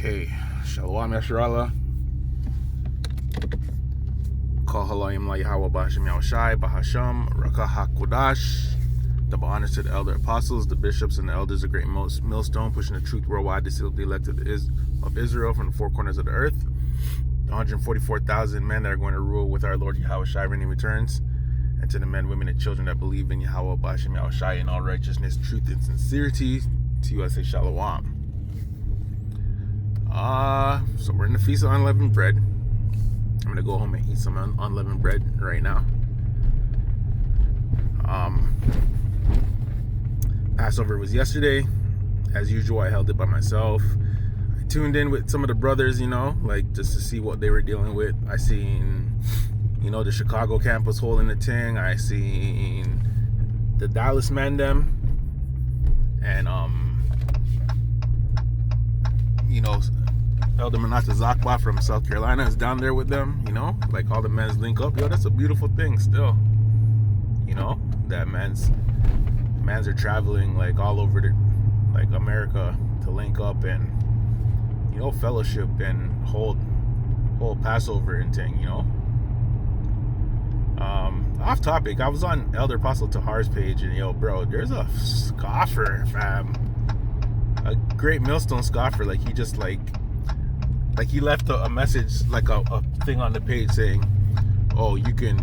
Okay, Shalom Yasharallah. Kol halayim la Yahweh B'Hashem Yahushai B'Hasham Rakah HaKodash. Double honors to the elder apostles, the bishops, and the elders, a great millstone pushing the truth worldwide to seal the elect of Israel from the four corners of the earth. The 144,000 men that are going to rule with our Lord Yahushai when he returns. And to the men, women, and children that believe in Yahweh B'Hashem Yahushai in all righteousness, truth, and sincerity. To you I say Shalom. So we're in the Feast of Unleavened Bread. I'm gonna go home and eat some unleavened bread right now. Passover was yesterday. As usual, I held it by myself. I tuned in with some of the brothers, like just to see what they were dealing with. I seen, the Chicago camp was holding the thing. I seen the Dallas man them, and Elder Manata Zakba from South Carolina is down there with them, like all the men's link up. That's a beautiful thing still. That men's are traveling like all over America to link up and, fellowship and hold Passover and thing, Off topic, I was on Elder Apostle Tahar's page and bro, there's a scoffer, fam. A great millstone scoffer, like he just like he left a message, like a thing on the page saying, oh, you can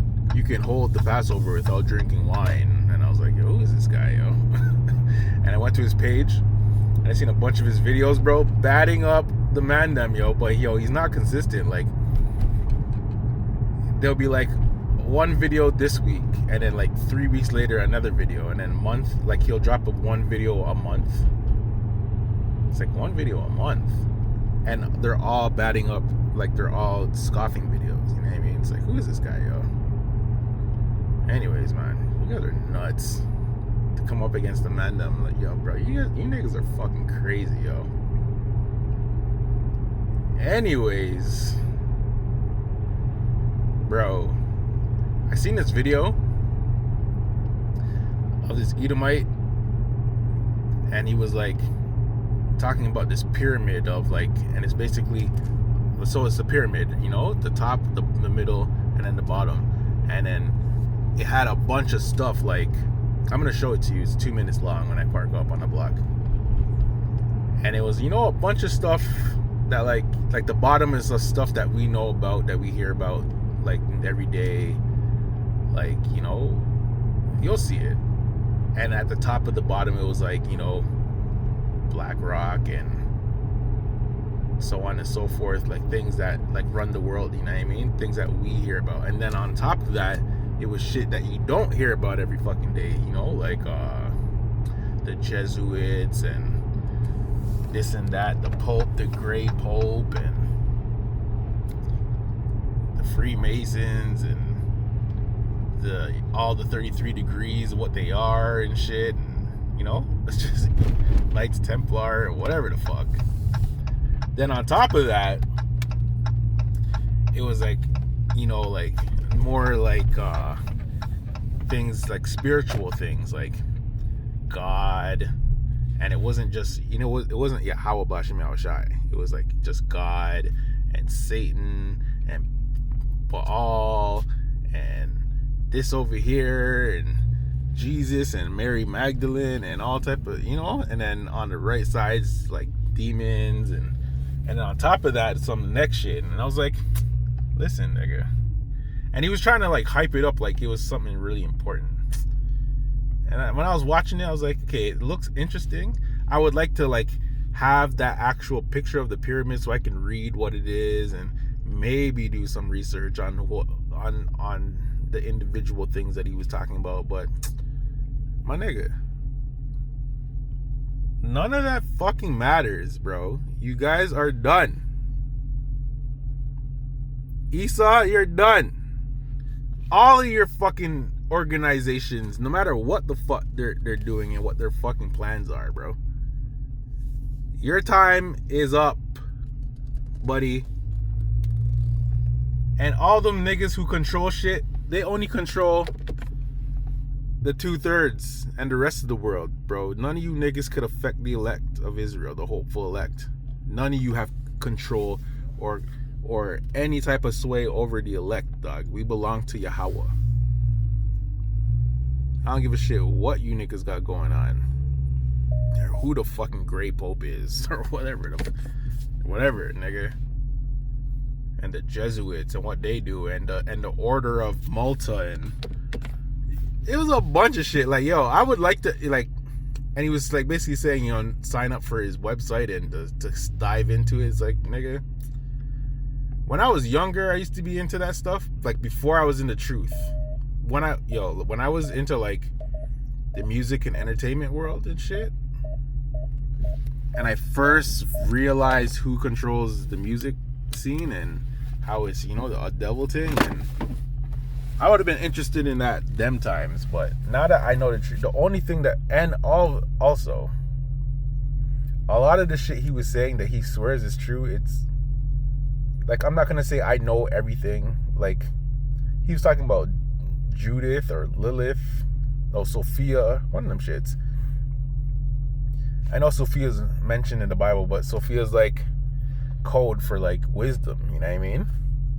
hold the Passover without drinking wine. And I was like, yo, who is this guy, yo? And I went to his page and I seen a bunch of his videos, bro, batting up the man them, but he's not consistent. Like there'll be like one video this week and then like 3 weeks later another video, and then month, like he'll drop up one video a month. It's like one video a month, and they're all batting up, like they're all scoffing videos. You know what I mean? It's like, who is this guy, yo? Anyways, man, you guys are nuts to come up against the man. I'm like, yo, bro, you niggas are fucking crazy, yo. Anyways, bro, I seen this video of this Edomite, and he was like talking about this pyramid of like, and it's basically, so it's a pyramid, the top, the middle, and then the bottom, and then it had a bunch of stuff. Like, I'm gonna show it to you. It's 2 minutes long when I park up on the block, and it was a bunch of stuff that like the bottom is the stuff that we know about, that we hear about like every day, like you'll see it. And at the top of the bottom it was like Black Rock and so on and so forth, like things that like run the world, you know what I mean, things that we hear about. And then on top of that, it was shit that you don't hear about every fucking day, like the Jesuits and this and that, the Pope, the Grey Pope, and the Freemasons, and all the 33 degrees of what they are and shit, and it's just Knights Templar or whatever the fuck. Then on top of that, it was like like more like things like spiritual things, like God. And it wasn't just, it wasn't Yahweh B'Hashem Yahushai. It was like just God and Satan and Baal and this over here and Jesus and Mary Magdalene and all type of, and then on the right side's like demons, and then on top of that some next shit. And I was like, listen, nigga. And he was trying to like hype it up like it was something really important. And when I was watching it, I was like, okay, it looks interesting. I would like to like have that actual picture of the pyramid so I can read what it is and maybe do some research on the individual things that he was talking about. But my nigga, none of that fucking matters, bro. You guys are done. Esau, you're done. All of your fucking organizations, no matter what the fuck they're doing and what their fucking plans are, bro, your time is up, buddy. And all them niggas who control shit, they only control the 2/3 and the rest of the world, bro. None of you niggas could affect the elect of Israel, the hopeful elect. None of you have control or any type of sway over the elect, dog. We belong to Yahweh. I don't give a shit what you niggas got going on, or who the fucking Grey Pope is, or whatever, nigga. And the Jesuits and what they do, and the Order of Malta, and it was a bunch of shit. Like, yo, I would like to, like, and he was like basically saying, you know, sign up for his website and to dive into it. It's like, nigga, when I was younger, I used to be into that stuff. Like, before I was into truth. When I was into like the music and entertainment world and shit, and I first realized who controls the music scene and how it's, you know, the devil thing, and I would have been interested in that them times. But now that I know the truth, the only thing that, and also a lot of the shit he was saying that he swears is true, it's like, I'm not gonna say I know everything. Like, he was talking about Judith or Lilith, no, Sophia, one of them shits. I know Sophia's mentioned in the Bible, but Sophia's like code for like wisdom, you know what I mean?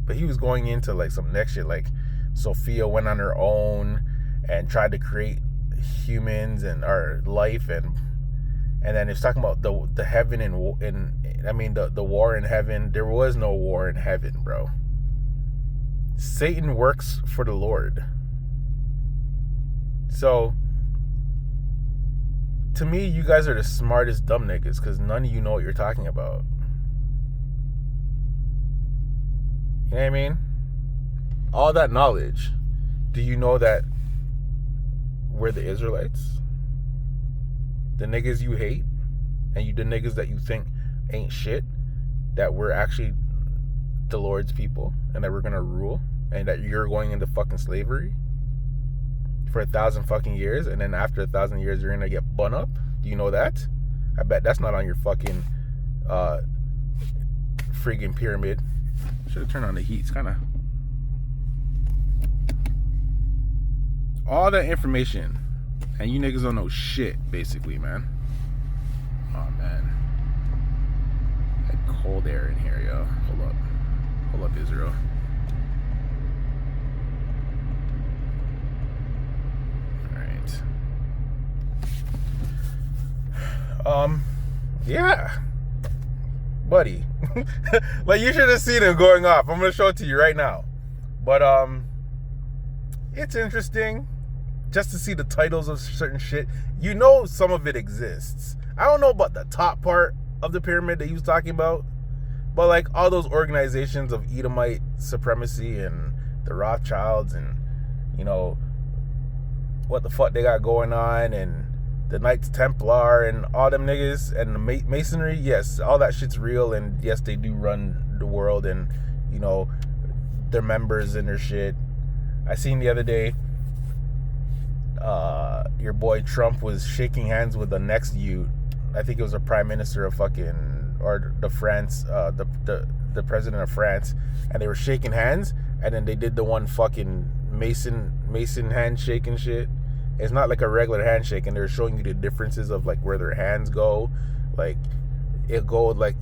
But he was going into like some next shit, like Sophia went on her own and tried to create humans and our life, and then it's talking about the heaven and I mean the war in heaven. There was no war in heaven, bro. Satan works for the Lord. So, to me, you guys are the smartest dumb niggas, because none of you know what you're talking about. You know what I mean? All that knowledge. Do you know that we're the Israelites? The niggas you hate, and the niggas that you think ain't shit, that we're actually the Lord's people, and that we're gonna rule, and that you're going into fucking slavery for 1,000 fucking years, and then after 1,000 years you're gonna get bun up? Do you know that? I bet that's not on your fucking friggin' pyramid. Should have turned on the heat. It's kind of all that information, and you niggas don't know shit, basically, man. Oh man, that cold air in here, yo. Hold up, Israel. Yeah, buddy. Like, you should have seen him going off. I'm gonna show it to you right now. But it's interesting just to see the titles of certain shit. You know, some of it exists. I don't know about the top part of the pyramid that he was talking about, but like all those organizations of Edomite supremacy and the Rothschilds, and you know what the fuck they got going on, and the Knights Templar and all them niggas, and the Masonry, yes, all that shit's real, and yes, they do run the world, and you know, their members and their shit. I seen the other day, your boy Trump was shaking hands with the next youth. I think it was a prime minister of fucking, or the France, the president of France, and they were shaking hands, and then they did the one fucking Mason handshake and shit. It's not like a regular handshake, and they're showing you the differences of like where their hands go. Like, it go like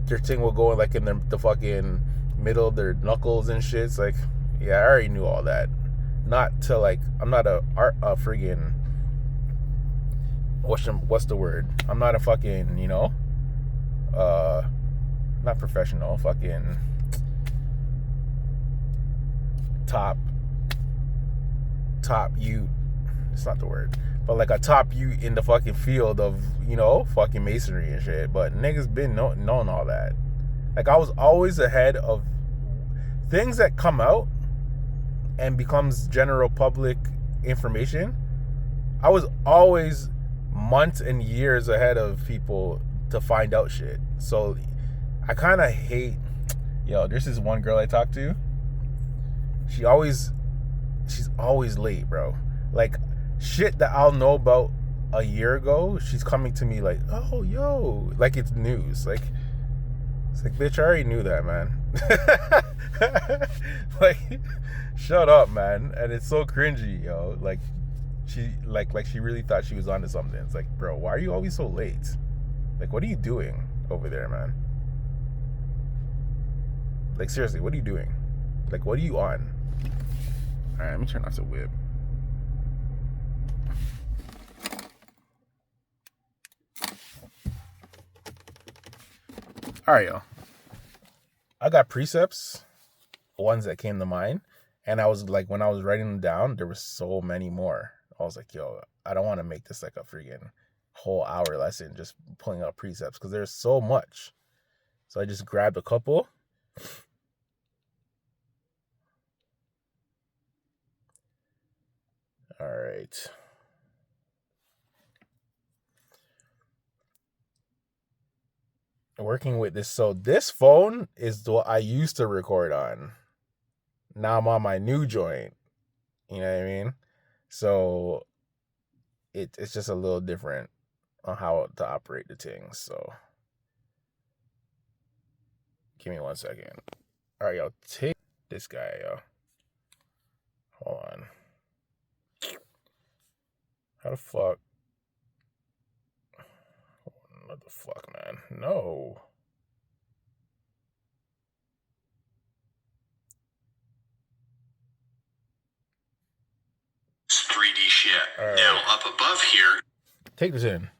their thing will go like in the fucking middle of their knuckles and shit. It's like, yeah, I already knew all that. Not to like, I'm not a friggin' what's the word? I'm not a fucking, you know, not professional, fucking top you. It's not the word, but like a top you in the fucking field of, you know, fucking masonry and shit. But niggas been knowing all that. Like, I was always ahead of things that come out and becomes general public information. I was always months and years ahead of people to find out shit. So I kind of hate, this is one girl I talked to. She's always late, bro. Like, shit that I'll know about a year ago, she's coming to me like, oh, yo, like it's news. Like, it's like, bitch, I already knew that, man. Like, shut up, man. And it's so cringy, yo. Like, she she really thought she was onto something. It's like, bro, why are you always so late? Like, what are you doing over there, man? Like, seriously, what are you doing? Like, what are you on? All right, let me turn off the whip. All right, y'all. I got precepts, ones that came to mind. And I was like, when I was writing them down, there were so many more. I was like, yo, I don't want to make this like a freaking whole hour lesson just pulling out precepts because there's so much. So I just grabbed a couple. All right. Working with this. So this phone is what I used to record on. Now I'm on my new joint. You know what I mean? So it's just a little different on how to operate the things. So give me 1 second. All right, y'all. Take this guy, y'all. Hold on. How the fuck? What the fuck, man? No. It's 3D shit. Right. Now, up above here, take this in.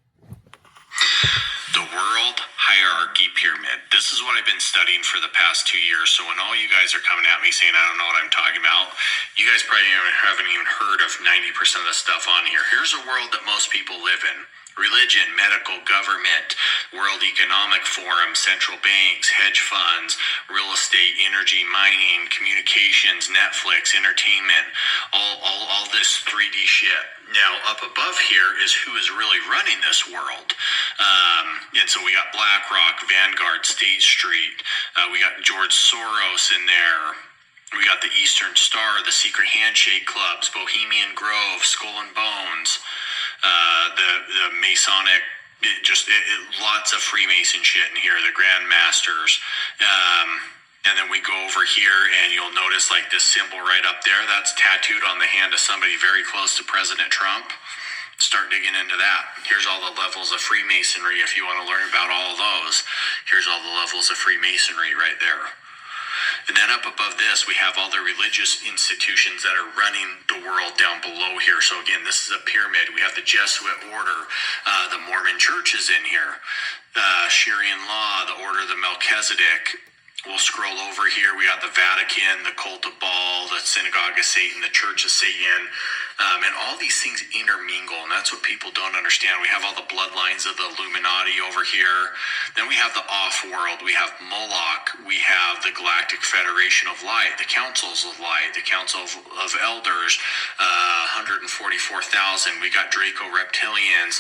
The world hierarchy pyramid. This is what I've been studying for the past 2 years. So when all you guys are coming at me saying I don't know what I'm talking about, you guys probably haven't even heard of 90% of the stuff on here. Here's a world that most people live in. Religion, medical, government, World Economic Forum, central banks, hedge funds, real estate, energy, mining, communications, Netflix, entertainment, all this 3D shit. Now, up above here is who is really running this world. And so we got BlackRock, Vanguard, State Street. We got George Soros in there. We got the Eastern Star, the Secret Handshake Clubs, Bohemian Grove, Skull and Bones, the Masonic, lots of Freemason shit in here, the Grand Masters. And then we go over here and you'll notice like this symbol right up there, that's tattooed on the hand of somebody very close to President Trump. Start digging into that. Here's all the levels of Freemasonry if you want to learn about all of those. Here's all the levels of Freemasonry right there. And then up above this, we have all the religious institutions that are running the world down below here. So again, this is a pyramid. We have the Jesuit order, the Mormon church is in here, Syrian law, the order of the Melchizedek. We'll scroll over here. We got the Vatican, the cult of Baal, the synagogue of Satan, the church of Satan. And all these things intermingle, and that's what people don't understand. We have all the bloodlines of the Illuminati over here. Then we have the off-world. We have Moloch. We have the Galactic Federation of Light, the Councils of Light, the Council of Elders, 144,000. We got Draco Reptilians,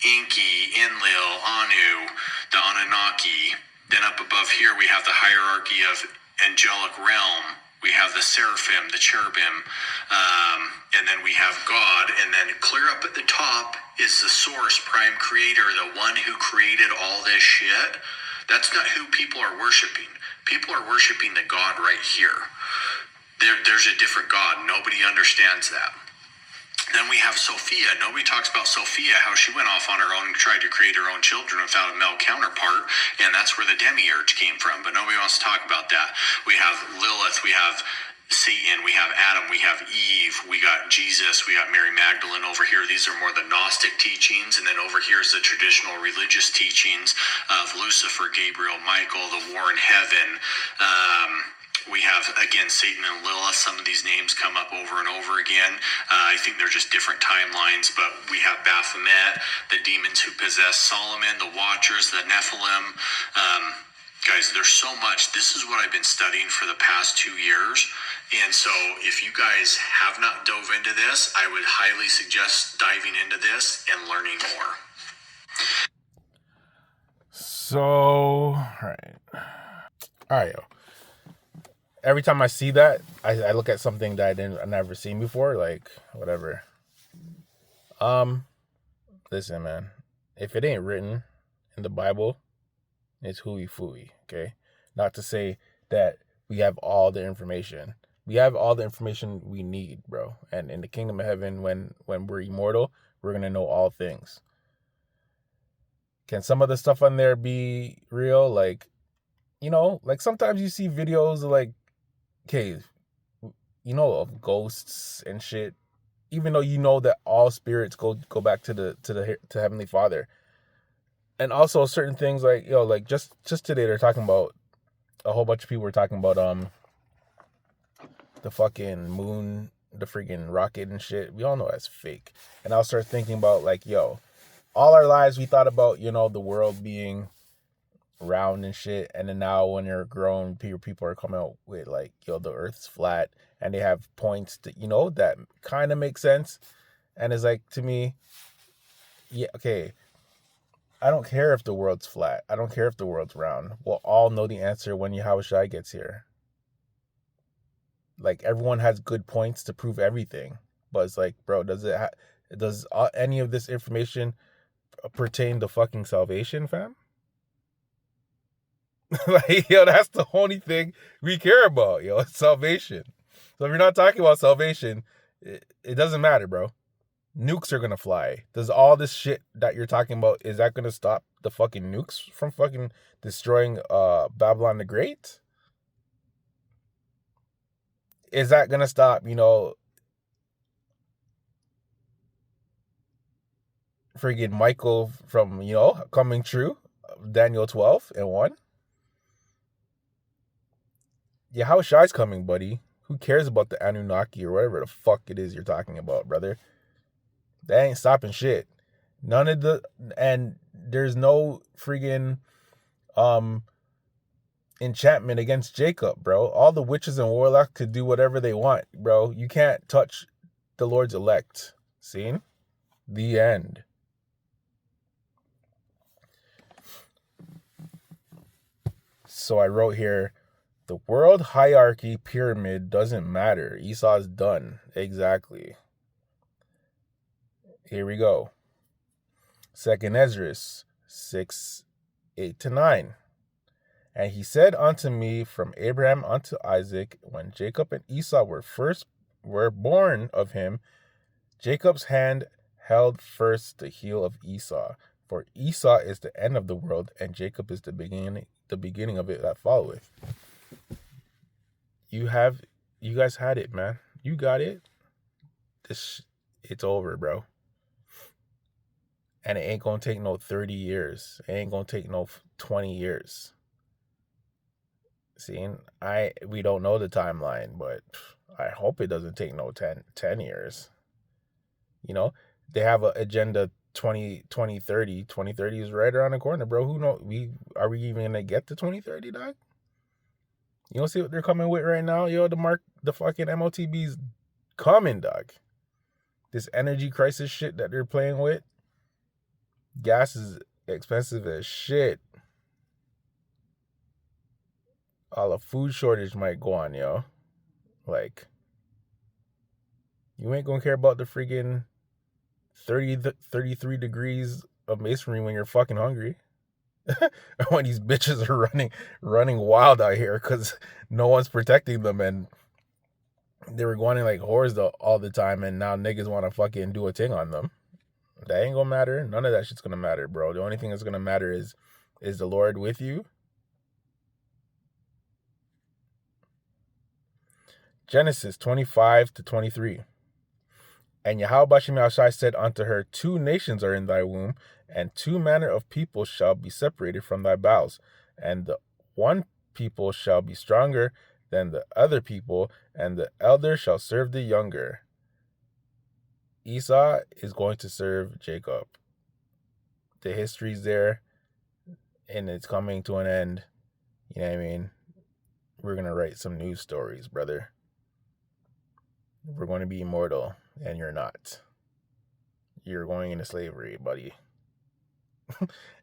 Enki, Enlil, Anu, the Anunnaki. Then up above here, we have the hierarchy of angelic realm. We have the seraphim, the cherubim, and then we have God. And then clear up at the top is the source, prime creator, the one who created all this shit. That's not who people are worshiping. People are worshiping the God right here. There's a different God. Nobody understands that. Then we have Sophia. Nobody talks about Sophia, how she went off on her own and tried to create her own children without a male counterpart, and that's where the demiurge came from, but nobody wants to talk about that. We have Lilith, we have Satan, we have Adam, we have Eve, we got Jesus, we got Mary Magdalene over here. These are more the Gnostic teachings, and then over here is the traditional religious teachings of Lucifer, Gabriel, Michael, the war in heaven. We have, again, Satan and Lilith. Some of these names come up over and over again. I think they're just different timelines, but we have Baphomet, the demons who possess Solomon, the Watchers, the Nephilim. Guys, there's so much. This is what I've been studying for the past 2 years. And so if you guys have not dove into this, I would highly suggest diving into this and learning more. So, all right, yo. Every time I see that, I look at something that I never seen before, like whatever. Listen, man. If it ain't written in the Bible, it's hooey-fooey, okay? Not to say that we have all the information. We have all the information we need, bro. And in the kingdom of heaven, when we're immortal, we're gonna know all things. Can some of the stuff on there be real? Like, like sometimes you see videos of like, okay, of ghosts and shit. Even though that all spirits go back to Heavenly Father, and also certain things like like just today they're talking about, a whole bunch of people were talking about the fucking moon, the freaking rocket and shit. We all know that's fake. And I'll start thinking about like, all our lives we thought about, the world being round and shit. And then now when you're grown, people are coming out with like, the earth's flat, and they have points that, that kind of make sense. And it's like, to me, yeah, okay, I don't care if the world's flat. I don't care if the world's round. We'll all know the answer when Yahushua gets here. Like, everyone has good points to prove everything, but it's like, bro, does any of this information pertain to fucking salvation, fam? Like, that's the only thing we care about, it's salvation. So if you're not talking about salvation, it doesn't matter, bro. Nukes are gonna fly. Does all this shit that you're talking about, is that gonna stop the fucking nukes from fucking destroying Babylon the Great? Is that gonna stop, friggin' Michael from, coming true? Daniel 12:1. Yahushua's coming, buddy. Who cares about the Anunnaki or whatever the fuck it is you're talking about, brother? That ain't stopping shit. And there's no friggin' enchantment against Jacob, bro. All the witches and warlocks could do whatever they want, bro. You can't touch the Lord's elect. Seen? The end. So I wrote here, the world hierarchy pyramid doesn't matter. Esau's done. Exactly. Here we go. 2nd Ezra 6:8-9. And he said unto me, from Abraham unto Isaac, when Jacob and Esau were born of him, Jacob's hand held first the heel of Esau. For Esau is the end of the world, and Jacob is the beginning of it that followeth. You guys had it, man. You got it. It's over, bro. And it ain't gonna take no 30 years. It ain't gonna take no 20 years. See, we don't know the timeline, but I hope it doesn't take no 10 years. They have an agenda 2030. 2030 is right around the corner, bro. Who knows? Are we even gonna get to 2030, dog? You don't see what they're coming with right now? The fucking MOTB's coming, dog. This energy crisis shit that they're playing with. Gas is expensive as shit. All a food shortage might go on, yo. Like, you ain't gonna care about the freaking 33 degrees of masonry when you're fucking hungry. When these bitches are running wild out here because no one's protecting them, and they were going like whores all the time, and now niggas want to fucking do a thing on them. That ain't gonna matter. None of that shit's gonna matter, bro. The only thing that's gonna matter is the Lord with you? Genesis 25-23. And Yahweh Shai said unto her, 2 nations are in thy womb, and 2 manner of people shall be separated from thy bowels. And the one people shall be stronger than the other people, and the elder shall serve the younger. Esau is going to serve Jacob. The history's there, and it's coming to an end. You know what I mean? We're going to write some news stories, brother. We're going to be immortal, and you're not. You're going into slavery, buddy.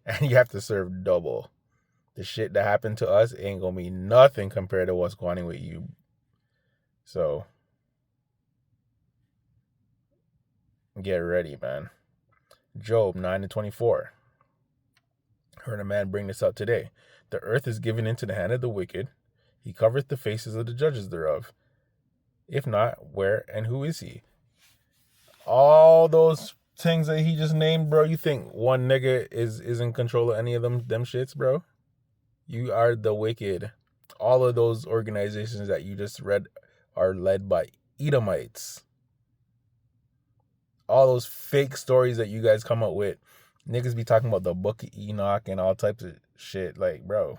And you have to serve double. The shit that happened to us ain't going to be nothing compared to what's going on with you. So, get ready, man. Job 9-24. Heard a man bring this up today. The earth is given into the hand of the wicked. He covereth the faces of the judges thereof. If not, where and who is he? All those things that he just named, bro. You think one nigga is in control of any of them shits, bro? You are the wicked. All of those organizations that you just read are led by Edomites. All those fake stories that you guys come up with. Niggas be talking about the book of Enoch and all types of shit. Like, bro,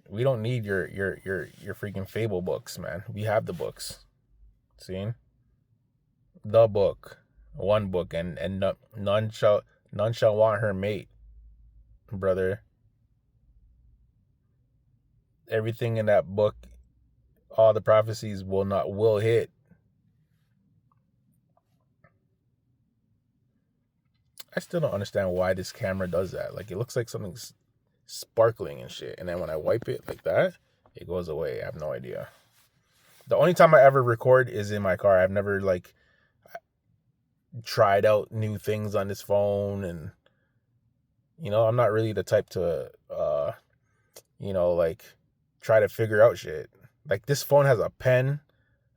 we don't need your freaking fable books, man. We have the books. See? The book. One book, and none shall want her mate, brother. Everything in that book, all the prophecies will hit. I still don't understand why this camera does that. Like, it looks like something's sparkling and shit, and then when I wipe it like that, it goes away. I have no idea. The only time I ever record is in my car. I've never like tried out new things on this phone, and I'm not really the type to like try to figure out shit. Like, this phone has a pen.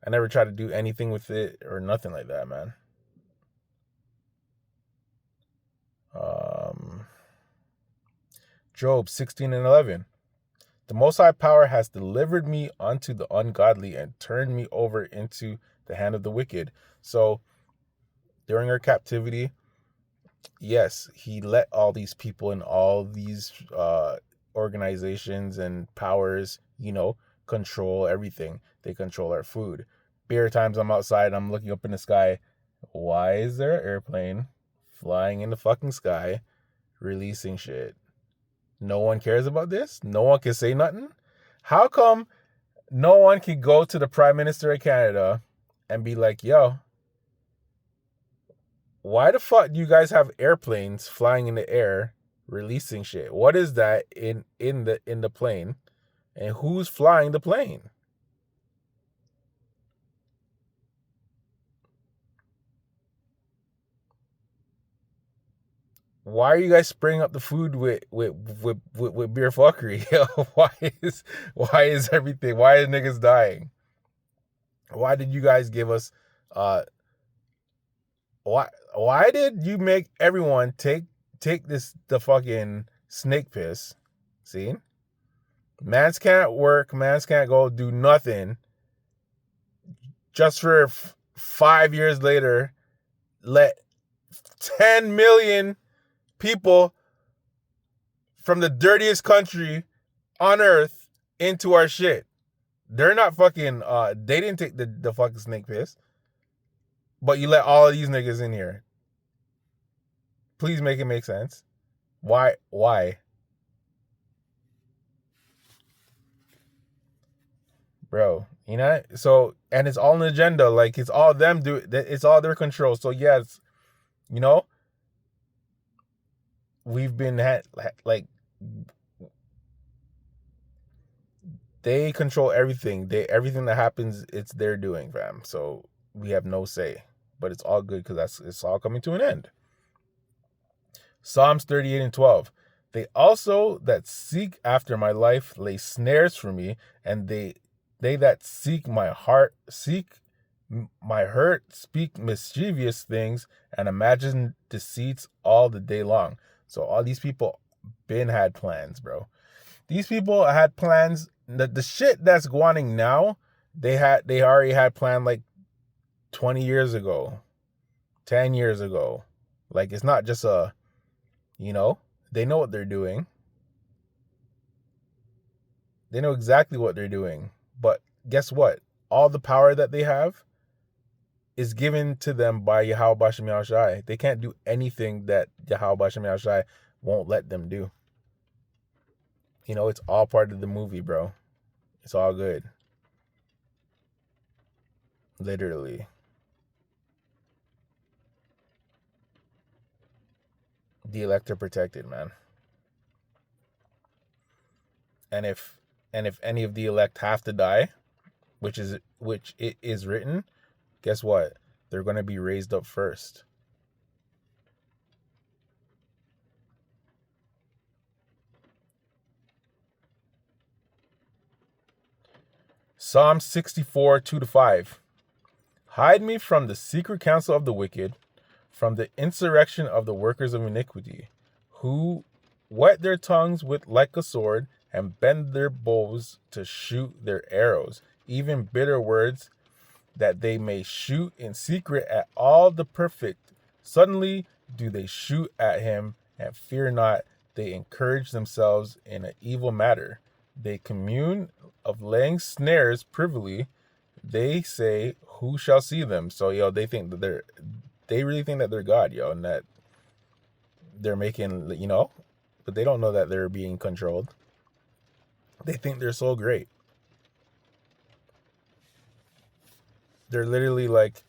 I never try to do anything with it or nothing like that, man. Job 16:11. The Most High Power has delivered me unto the ungodly and turned me over into the hand of the wicked. So during our captivity, yes, he let all these people and all these organizations and powers, control everything. They control our food. Bare times I'm outside, I'm looking up in the sky. Why is there an airplane flying in the fucking sky, releasing shit? No one cares about this? No one can say nothing? How come no one can go to the Prime Minister of Canada and be like, yo, why the fuck do you guys have airplanes flying in the air, releasing shit? What is that in the plane? And who's flying the plane? Why are you guys spraying up the food with beer fuckery? why is everything? Why are niggas dying? Why did you guys give us why did you make everyone take the fucking snake piss? See? Mans can't work, mans can't go do nothing. Just for 5 years later, let 10 million people from the dirtiest country on earth into our shit. They're not fucking, they didn't take the fucking snake piss. But you let all of these niggas in here. Please make it make sense. Why? Bro, so, and it's all an agenda. Like, it's all them do. It's all their control. So yes, we've been like, they control everything. Everything that happens, it's their doing, fam. So we have no say, but it's all good because it's all coming to an end. Psalms 38:12. They also that seek after my life lay snares for me, and they that seek my hurt speak mischievous things and imagine deceits all the day long. So all these people had plans, bro. These people had plans. The shit that's going on now, they already had planned like 20 years ago, 10 years ago. Like, it's not just they know what they're doing. They know exactly what they're doing. But guess what? All the power that they have is given to them by Yahweh Bashem Yahushai. They can't do anything that Yahweh Bashem Yahushai won't let them do. It's all part of the movie, bro. It's all good. Literally. The elect are protected, man. And if any of the elect have to die, which it is written, guess what? They're going to be raised up first. Psalm 64, 2-5. Hide me from the secret counsel of the wicked, from the insurrection of the workers of iniquity, who wet their tongues with like a sword, and bend their bows to shoot their arrows, even bitter words, that they may shoot in secret at all the perfect. Suddenly do they shoot at him, and fear not. They encourage themselves in an evil matter. They commune of laying snares privily. They say, who shall see them? So, they think that they really think that they're God, and that they're making, but they don't know that they're being controlled. They think they're so great. They're literally like,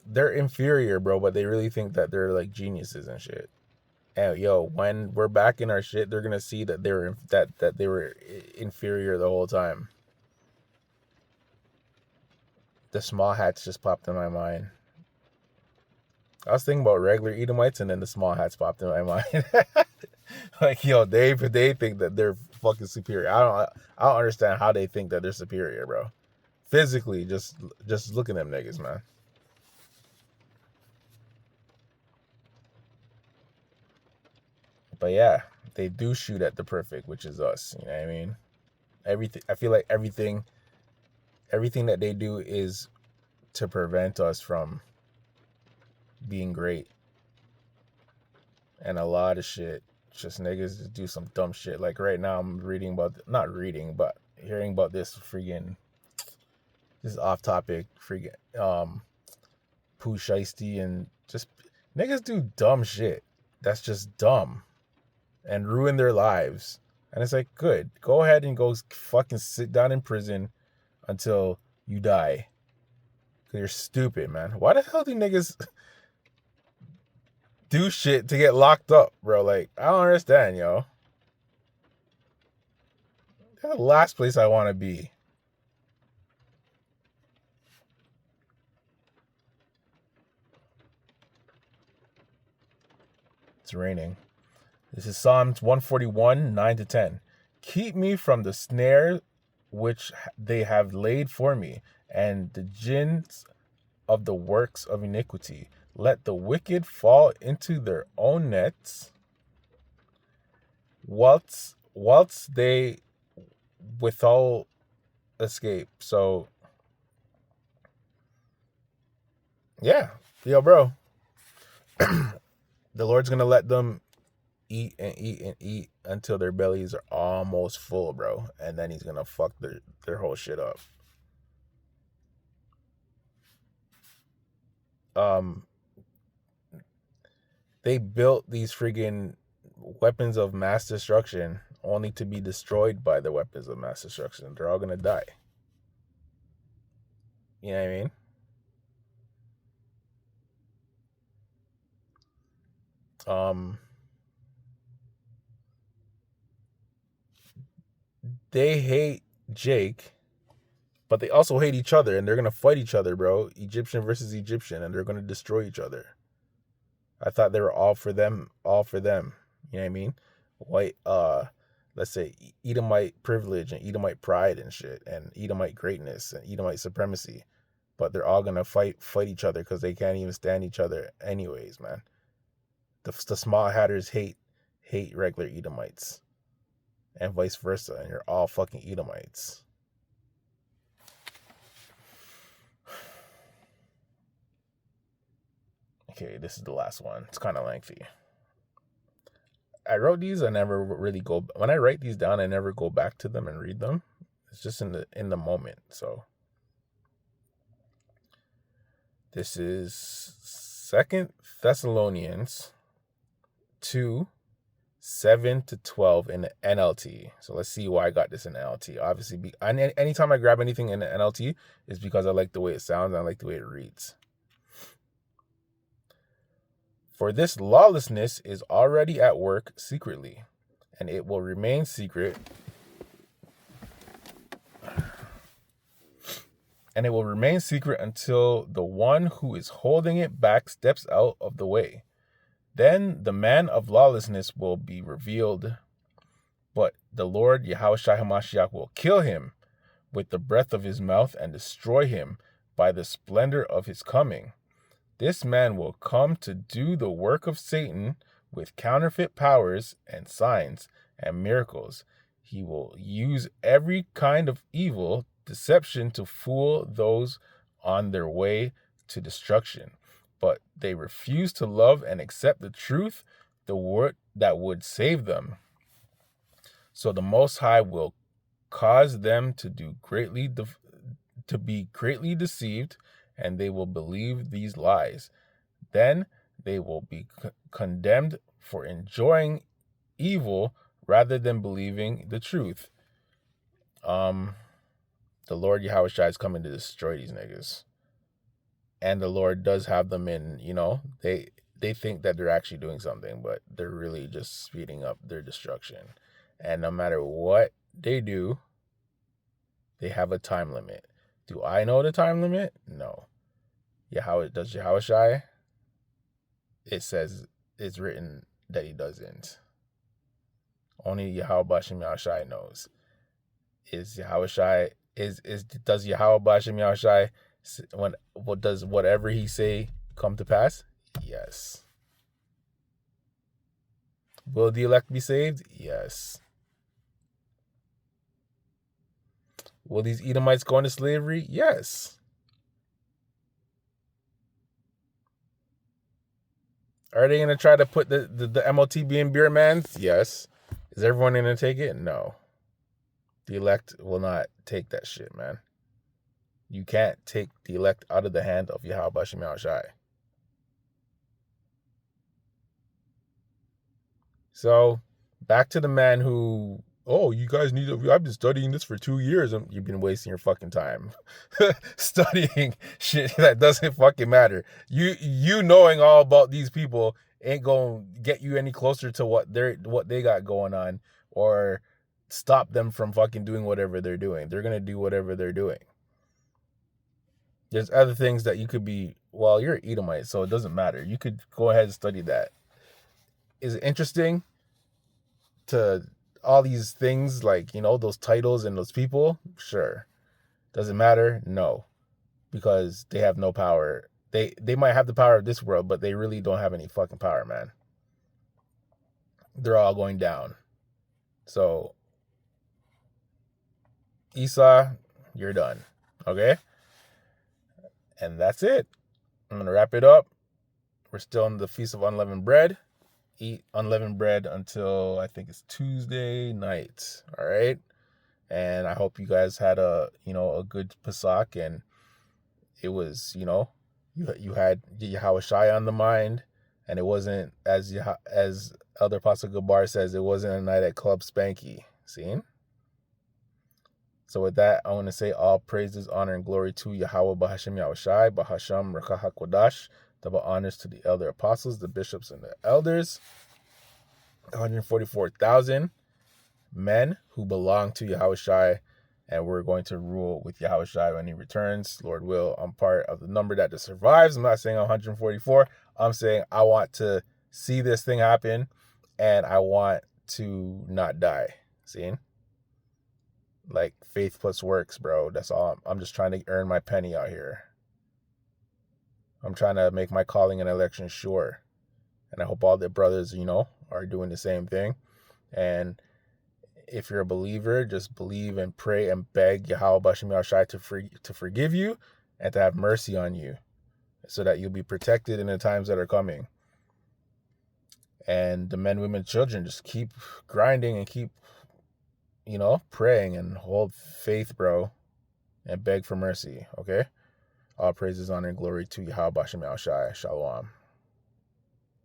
they're inferior, bro, but they really think that they're like geniuses and shit. And when we're back in our shit, they're gonna see that they were inferior the whole time. The small hats just popped in my mind. I was thinking about regular Edomites, and then the small hats popped in my mind. Like, they think that they're fucking superior. I don't understand how they think that they're superior, bro. Physically, just look at them niggas, man. But yeah, they do shoot at the perfect, which is us. You know what I mean? I feel like everything that they do is to prevent us from being great. And a lot of shit, just niggas just do some dumb shit. Like right now, I'm hearing about this off topic Pooh Shiesty, and just niggas do dumb shit that's just dumb and ruin their lives. And it's like, good, go ahead and go fucking sit down in prison until you die. Cause you're stupid, man. Why the hell do niggas do shit to get locked up, bro? Like, I don't understand, yo. That's the last place I want to be. It's raining. This is Psalms 141, 9-10. Keep me from the snare which they have laid for me, and the gins of the works of iniquity. Let the wicked fall into their own nets, whilst they withal escape. So, yeah. Bro. The Lord's gonna let them eat and eat and eat until their bellies are almost full, bro. And then he's gonna fuck their whole shit up. They built these friggin' weapons of mass destruction only to be destroyed by the weapons of mass destruction. They're all gonna die. You know what I mean? They hate Jake, but they also hate each other, and they're gonna fight each other, bro. Egyptian versus Egyptian, and they're gonna destroy each other. I thought they were all for them. You know what I mean? White, let's say Edomite privilege and Edomite pride and shit, and Edomite greatness and Edomite supremacy. But they're all gonna fight each other because they can't even stand each other anyways, man. The small hatters hate regular Edomites, and vice versa, and you're all fucking Edomites. Okay, this is the last one. It's kind of lengthy. I wrote these. I never really go. When I write these down, I never go back to them and read them. It's just in the moment. So this is 2 Thessalonians 2, 7-12 in the NLT. So let's see why I got this in NLT. Obviously, anytime I grab anything in the NLT, is because I like the way it sounds and I like the way it reads. For this lawlessness is already at work secretly, and it will remain secret. And it will remain secret until the one who is holding it back steps out of the way. Then the man of lawlessness will be revealed, but the Lord Yahushua HaMashiach will kill him with the breath of his mouth and destroy him by the splendor of his coming. This man will come to do the work of Satan with counterfeit powers and signs and miracles. He will use every kind of evil deception to fool those on their way to destruction. But they refuse to love and accept the truth, the word that would save them. So the Most High will cause them to be greatly deceived, and they will believe these lies. Then they will be condemned for enjoying evil rather than believing the truth. The Lord Yahushua is coming to destroy these niggas. And the Lord does have them in, they think that they're actually doing something, but they're really just speeding up their destruction. And no matter what they do, they have a time limit. Do I know the time limit? No. Does Yahushua? It says, it's written that he doesn't. Only Yahweh Bashem Yahushua knows. Does Yahweh Bashem Yahushua, does whatever he say come to pass? Yes. Will the elect be saved? Yes. Will these Edomites go into slavery? Yes. Are they going to try to put the MOTB in beer mans? Yes. Is everyone going to take it? No. The elect will not take that shit, man. You can't take the elect out of the hand of Yahweh Bashem Yahushai. So, back to the man who, you guys I've been studying this for 2 years. You've been wasting your fucking time studying shit that doesn't fucking matter. You knowing all about these people ain't gonna get you any closer to what they got going on, or stop them from fucking doing whatever they're doing. They're gonna do whatever they're doing. There's other things that you could be, you're an Edomite, so it doesn't matter. You could go ahead and study that. Is it interesting to all these things, like, those titles and those people? Sure. Does it matter? No. Because they have no power. They might have the power of this world, but they really don't have any fucking power, man. They're all going down. So, Esau, you're done. Okay? And that's it. I'm going to wrap it up. We're still in the Feast of Unleavened Bread. Eat unleavened bread until I think it's Tuesday night. All right. And I hope you guys had a good Pesach, and it was, you had Yahushua on the mind, and it wasn't, as Elder Apostle Gabar says, it wasn't a night at Club Spanky. Seen? So with that, I want to say all praises, honor, and glory to Yahweh Bahashem Yahushai, Bahasham Rekah HaKodash. Double honors to the elder apostles, the bishops, and the elders. 144,000 men who belong to Yahushai, and we're going to rule with Yahushai when he returns. Lord will, I'm part of the number that survives. I'm not saying 144. I'm saying I want to see this thing happen, and I want to not die. See? Like, faith plus works, bro. That's all. I'm just trying to earn my penny out here. I'm trying to make my calling and election sure. And I hope all the brothers, are doing the same thing. And if you're a believer, just believe and pray and beg Yahweh Bashem Yahushai to forgive you and to have mercy on you, so that you'll be protected in the times that are coming. And the men, women, children, just keep grinding and keep, praying and hold faith, bro, and beg for mercy, okay? All praises, honor, and glory to Yahweh Bashem Yahushai. Shalom.